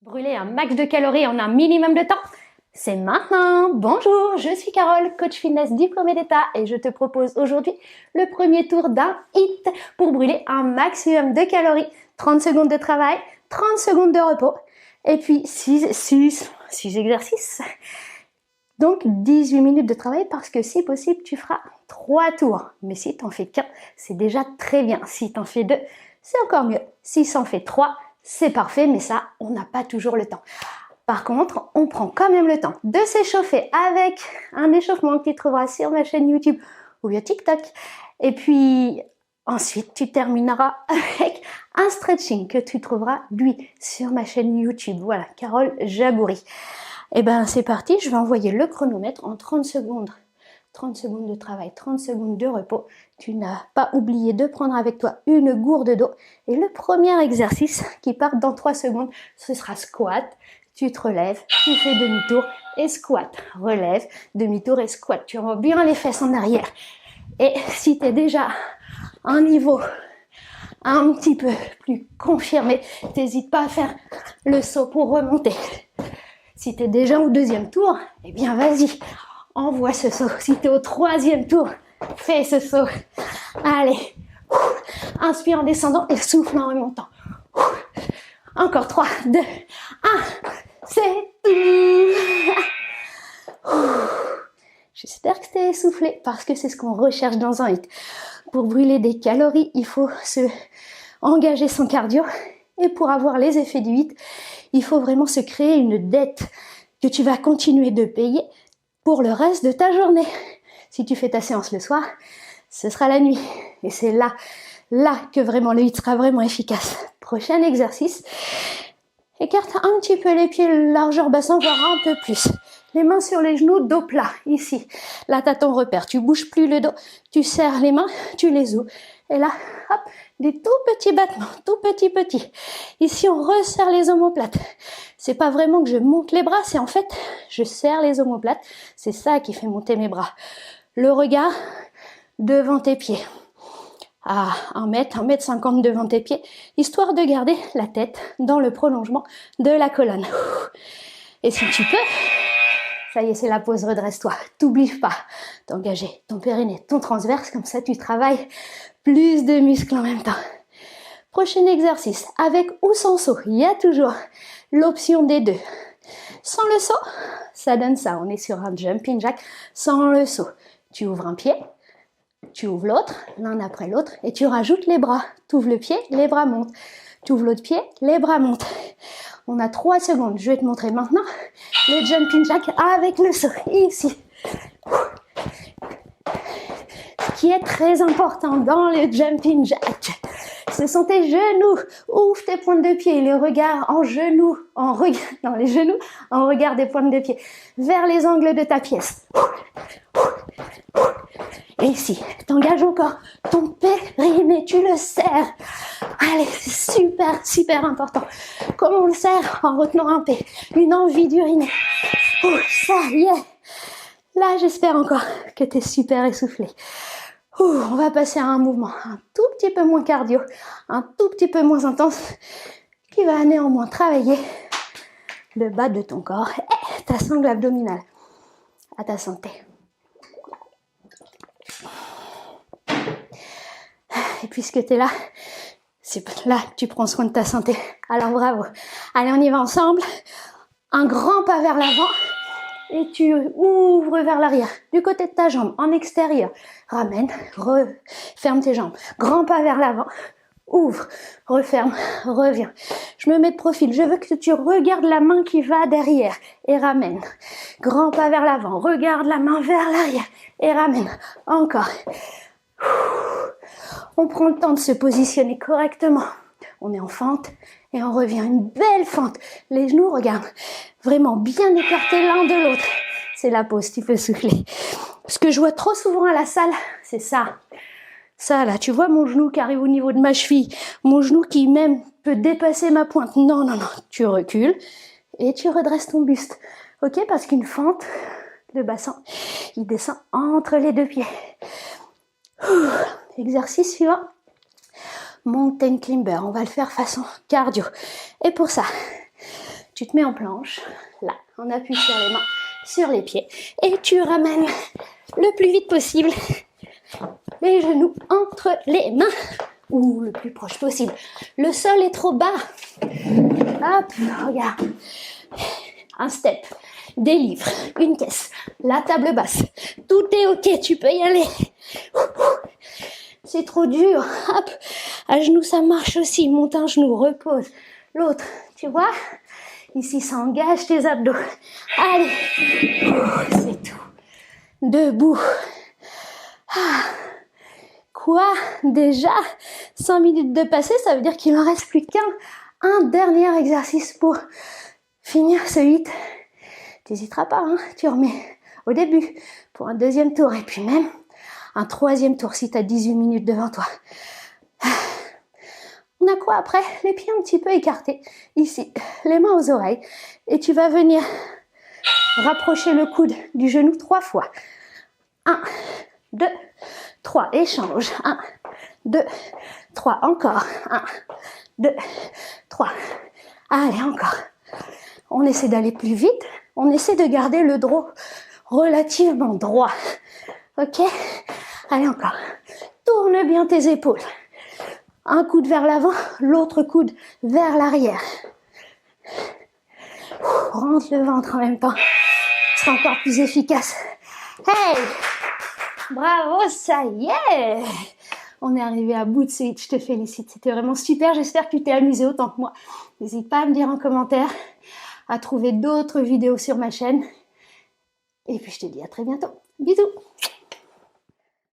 Brûler un max de calories en un minimum de temps, c'est maintenant. Bonjour, je suis Carole, coach fitness diplômée d'État et je te propose aujourd'hui le premier tour d'un HIIT pour brûler un maximum de calories. 30 secondes de travail, 30 secondes de repos et puis 6 exercices. Donc 18 minutes de travail parce que si possible, tu feras 3 tours. Mais si tu n'en fais qu'un, c'est déjà très bien. Si tu en fais 2, c'est encore mieux. Si tu en fais 3, c'est parfait, mais ça, on n'a pas toujours le temps. Par contre, on prend quand même le temps de s'échauffer avec un échauffement que tu trouveras sur ma chaîne YouTube ou via TikTok. Et puis, ensuite, tu termineras avec un stretching que tu trouveras, lui, sur ma chaîne YouTube. Voilà, Carole Jabouri. Et ben, c'est parti, je vais envoyer le chronomètre en 30 secondes. 30 secondes de travail, 30 secondes de repos. Tu n'as pas oublié de prendre avec toi une gourde d'eau. Et le premier exercice qui part dans 3 secondes, ce sera squat. Tu te relèves, tu fais demi-tour et squat. Relève, demi-tour et squat. Tu rentres bien les fesses en arrière. Et si tu es déjà à un niveau un petit peu plus confirmé, n'hésite pas à faire le saut pour remonter. Si tu es déjà au deuxième tour, eh bien vas-y, envoie ce saut. Si tu es au troisième tour, fais ce saut. Allez, inspire en descendant et souffle en remontant. Encore 3, 2, 1, c'est tout. J'espère que tu es essoufflé parce que c'est ce qu'on recherche dans un HIIT. Pour brûler des calories, il faut engager son cardio. Et pour avoir les effets du HIIT, il faut vraiment se créer une dette que tu vas continuer de payer pour le reste de ta journée. Si tu fais ta séance le soir, ce sera la nuit. Et c'est là que vraiment le HIIT sera vraiment efficace. Prochain exercice. Écarte un petit peu les pieds, largeur bassin, voire un peu plus. Les mains sur les genoux, dos plat, ici. Là, tu as ton repère. Tu bouges plus le dos. Tu serres les mains, tu les ouvres. Et là, hop, des tout petits battements, tout petits. Ici, on resserre les omoplates. C'est pas vraiment que je monte les bras, c'est en fait, je serre les omoplates. C'est ça qui fait monter mes bras. Le regard devant tes pieds. À 1 m 50 devant tes pieds, histoire de garder la tête dans le prolongement de la colonne. Et si tu peux, ça y est, c'est la pause, redresse-toi. T'oublies pas d'engager ton périnée, ton transverse, comme ça tu travailles plus de muscles en même temps. Prochain exercice, avec ou sans saut, il y a toujours l'option des deux. Sans le saut, ça donne ça, on est sur un jumping jack. Sans le saut, tu ouvres un pied, tu ouvres l'autre, l'un après l'autre, et tu rajoutes les bras. Tu ouvres le pied, les bras montent. Tu ouvres l'autre pied, les bras montent. On a 3 secondes. Je vais te montrer maintenant le jumping jack avec le saut. Ici. Ce qui est très important dans le jumping jack, ce sont tes genoux. Ouvre tes pointes de pied, le regard en genoux, les genoux en regard des pointes de pied, vers les angles de ta pièce. Et ici, t'engages encore ton périnée, tu le serres. Allez, c'est super important. Comment on le serre? En retenant un P, une envie d'uriner. Ça y est. Là, j'espère encore que t'es super essoufflé. On va passer à un mouvement un tout petit peu moins cardio, un tout petit peu moins intense, qui va néanmoins travailler le bas de ton corps et ta sangle abdominale. À ta santé. Et puisque tu es là, c'est là que tu prends soin de ta santé. Alors bravo. Allez, on y va ensemble. Un grand pas vers l'avant et tu ouvres vers l'arrière. Du côté de ta jambe, en extérieur. Ramène, referme tes jambes. Grand pas vers l'avant. Ouvre, referme, reviens. Je me mets de profil. Je veux que tu regardes la main qui va derrière et ramène. Grand pas vers l'avant. Regarde la main vers l'arrière et ramène. Encore. On prend le temps de se positionner correctement. On est en fente et on revient. Une belle fente. Les genoux, regarde, vraiment bien écartés l'un de l'autre. C'est la pause, tu peux souffler. Ce que je vois trop souvent à la salle, c'est ça. Ça là, tu vois mon genou qui arrive au niveau de ma cheville. Mon genou qui même peut dépasser ma pointe. Non. Tu recules et tu redresses ton buste. Ok, parce qu'une fente, le bassin, il descend entre les deux pieds. Exercice suivant, mountain climber. On va le faire façon cardio. Et pour ça, Tu te mets en planche, là, on appuie sur les mains, sur les pieds, et tu ramènes le plus vite possible les genoux entre les mains, ou le plus proche possible. Le sol est trop bas. Hop, regarde. Un step, des livres, une caisse, la table basse. Tout est ok, tu peux y aller. C'est trop dur. Hop, à genoux, ça marche aussi. Monte un genou, repose. L'autre, tu vois? Ici, ça engage tes abdos. Allez, c'est tout. Debout. Quoi? Déjà 5 minutes de passé, ça veut dire qu'il en reste plus qu'un dernier exercice pour finir ce hit. Tu n'hésiteras pas, hein, tu remets au début pour un deuxième tour et puis même un troisième tour si tu as 18 minutes devant toi. On a quoi après? Les pieds un petit peu écartés, ici, les mains aux oreilles. Et tu vas venir rapprocher le coude du genou 3 fois. 1, 2, 3, échange. 1, 2, 3, encore. 1, 2, 3. Allez, encore. On essaie d'aller plus vite. On essaie de garder le dos relativement droit. Ok? Allez, encore. Tourne bien tes épaules. Un coude vers l'avant, l'autre coude vers l'arrière. Rentre le ventre en même temps. Ce sera encore plus efficace. Hey! Bravo, ça y est! On est arrivé à bout de ce hit, je te félicite. C'était vraiment super, j'espère que tu t'es amusé autant que moi. N'hésite pas à me dire en commentaire, à trouver d'autres vidéos sur ma chaîne. Et puis je te dis à très bientôt. Bisous!